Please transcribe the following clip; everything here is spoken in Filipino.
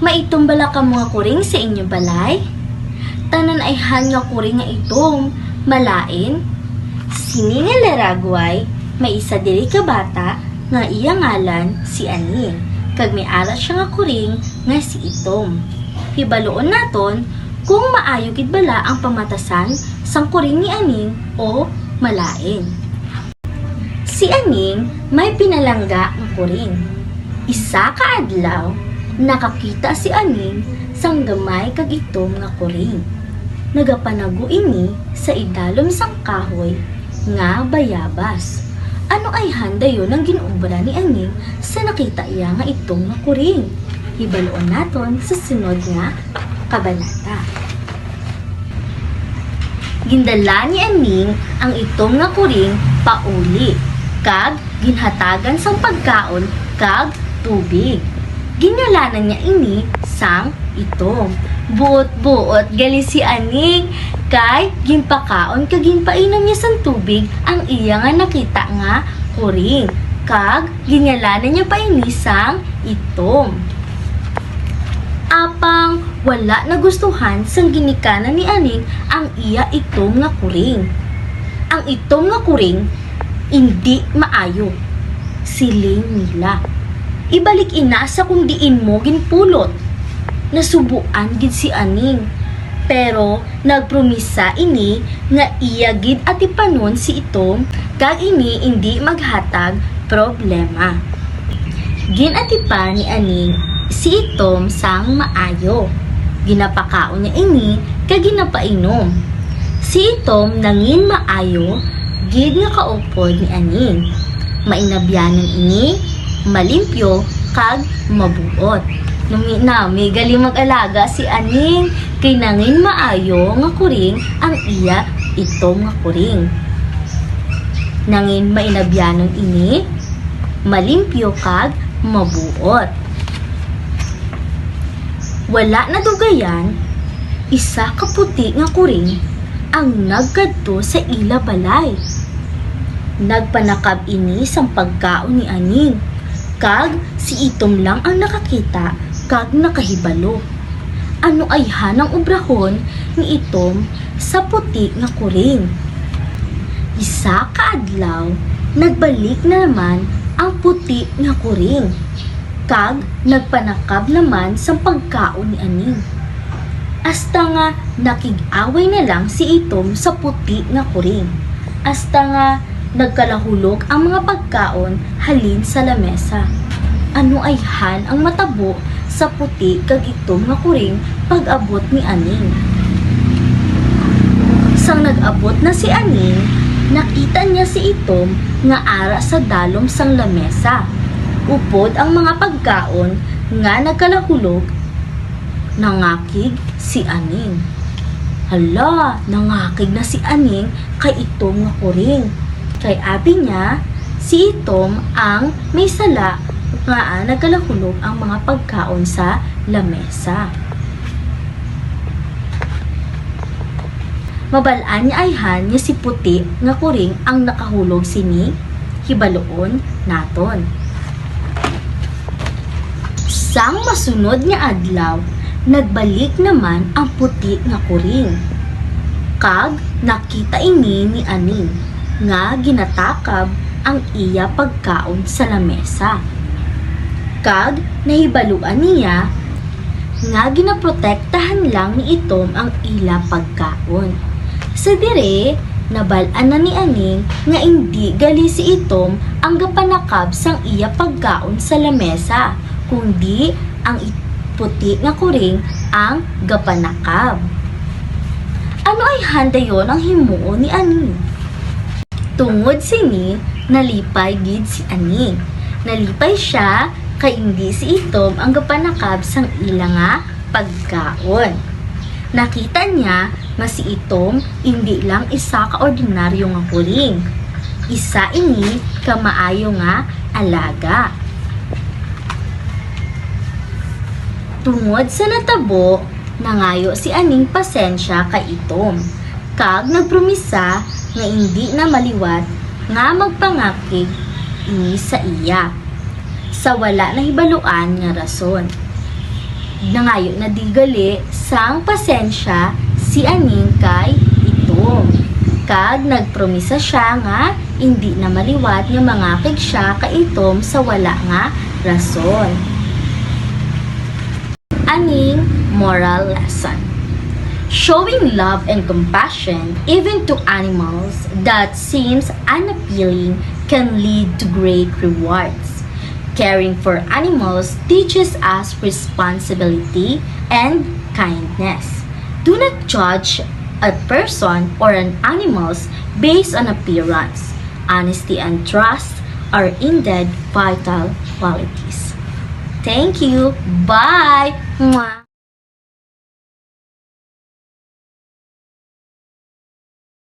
Maitumbala ka mga kuring sa inyong balay? Tanan ay hanya kuring nga itong malain? Sini nga laragway, may isa diri ka bata nga iya ngalan si Aning. Kag may aras siya nga kuring nga si Itom. Hibaloon naton kung maayo gid bala ang pamatasan sang kuring ni Aning o malain. Si Aning may pinalangga ang kuring. Isa ka adlaw, nakakita si Aning sang gamay kag itom nga kuring. Nagapanago ini sa idalom sang kahoy nga bayabas. Ano ay handa yon ang ginuumbra ni Aning sa nakita iya nga itom nga kuring? Hibaloon naton sa sunod nga kabanata. Gindala ni Aning ang itom nga kuring pauli, kag ginhatagan sang pagkaon kag tubig. Ginalanan niya ini sang itom. Buot-buot gali si Aning kay ginpakaon kag ginpainom niya sang tubig ang iya nga nakita nga kuring. Kag ginalanan niya pa ini sang itom. Apang wala nagustuhan sang ginikanan ni Aning ang iya itom nga kuring. Ang itom nga kuring hindi maayo. Siling nila. Ibalik ina sa kung diin mo ginpulot. Nasubuan gid si Aning. Pero nagpromisa ini nga iya gid atipanon si itom kag ini hindi maghatag problema. Ginatipan ni Aning si itom sang maayo. Ginapakaon niya ini kag ginapainom. Si itom nangin maayo gid nga kaupod ni Aning. Mainabyanan ini malimpyo kag mabuot. Nami gali mag-alaga si Aning kay nangin maayo nga kuring ang iya itom nga kuring. Nangin mainabyanon ini malimpyo kag mabuot. Wala na dugayan, isa ka puti nga kuring ang nagkadto sa ila balay. Nagpanakab ini sang pagkaon ni Aning. Kag si itom lang ang nakakita kag nakahibalo. Ano ay hanang obrahon ni itom sa puti nga kuring. Isa ka adlaw, nagbalik na naman ang puti nga kuring. Kag nagpanakab naman sa pagkaon ni Aning. Hasta nga nakig-away na lang si itom sa puti nga kuring. Hasta nga nagkalahulog ang mga pagkaon halin sa lamesa. Ano ay han ang matabo sa puti kag itom nga kuring pag-abot ni Aning. Sang nag-abot na si Aning, nakita niya si itom nga ara sa dalom sang lamesa. Upod ang mga pagkaon nga nagkalahulog. Nangakig si Aning. Hala, nangakig na si Aning kay itom nga kuring. Kay abi niya, si itom ang may sala nga nagkalahulog ang mga pagkaon sa lamesa. Mabalaan niya ay han niya si puti nga kuring ang nakahulog sini, hibaloon naton. Sang masunod nga adlaw, nagbalik naman ang puti nga kuring. Kag nakita ini ni Aning nga ginatakab ang iya pagkaon sa lamesa. Kag nahibaluan niya nga ginaprotektahan lang ni itom ang ila pagkaon. Sa dire, nabalaan na ni Aning nga hindi gali si itom ang gapanakab sang iya pagkaon sa lamesa, kundi ang puti nga kuring ang gapanakab. Ano ay handa yon ang himuon ni Aning? Tungod sini, nalipay gid si Aning. Nalipay siya kay hindi si itom ang gapanakab sang ila nga pagkaon. Nakita niya nga si Itom hindi lang isa ka ordinaryo nga kuring. Isa ini ka maayo nga alaga. Tungod sa natabo, nangayo si aning pasensya kay Itom. Kag nagpromisa nga hindi na maliwat nga magpangakig ini sa iya. Sa wala na hibaluan nga rason. Nangayo na digali sang pasensya si aning kay Itom. Kag nagpromisa siya nga hindi na maliwat nga mangakig siya kay Itom sa wala nga rason. Aning moral lesson. Showing love and compassion even to animals that seems unappealing can lead to great rewards. Caring for animals teaches us responsibility and kindness. Do not judge a person or an animals based on appearance. Honesty and trust are indeed vital qualities. Thank you. Bye. Mwah.